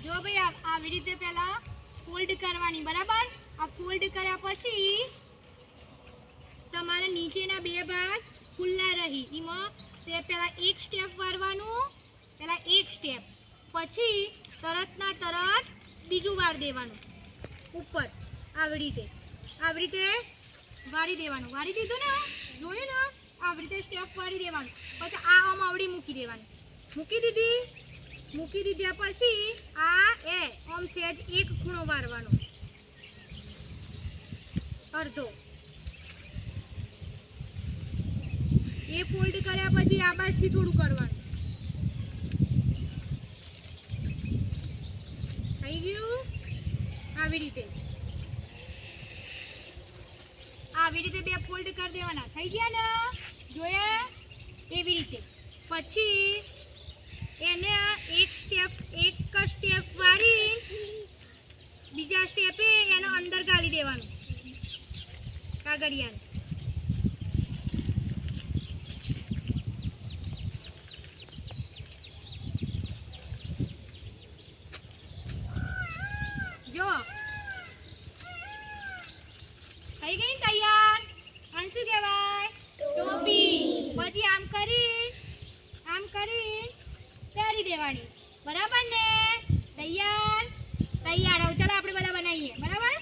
જો ભાઈ આવી રીતે પહેલા ફોલ્ડ કરવાની બરાબર। આ ફોલ્ડ કર્યા પછી તમારે નીચેના બે ભાગ ખુલ્લા રહી એમાં પહેલા એક સ્ટેપ વારવાનું, પહેલા એક સ્ટેપ, પછી તરતના તરત બીજું વાર દેવાનું ઉપર આવી રીતે વારી દેવાનું। વારી દીધું ને, જોયું ને, આવી રીતે સ્ટેપ વારી દેવાનું। પછી આ આમ આવડી મૂકી દેવાની, મૂકી દીધા પછી આ આમ સેજ એક ખૂણો વારવાનો, અડધો એ ફોલ્ડ કર્યા પછી આ બાજુથી થોડું કરવાનું। થઈ ગયું? આવી રીતે બે ફોલ્ડ કરી દેવાના। થઈ ગયા ને? જોયા? એવી રીતે પછી એને એક સ્ટેપ વારી બીજા સ્ટેપે એને અંદર ગાળી દેવાનું કાગળિયાને। જો થઈ ગઈ તૈયાર। આને શું કહેવાય? ટોપી। પછી આમ કરી પહેરી દેવાની, બરાબર ને? તૈયાર? હવે ચાલો આપણે બધા બનાવીએ, બરાબર?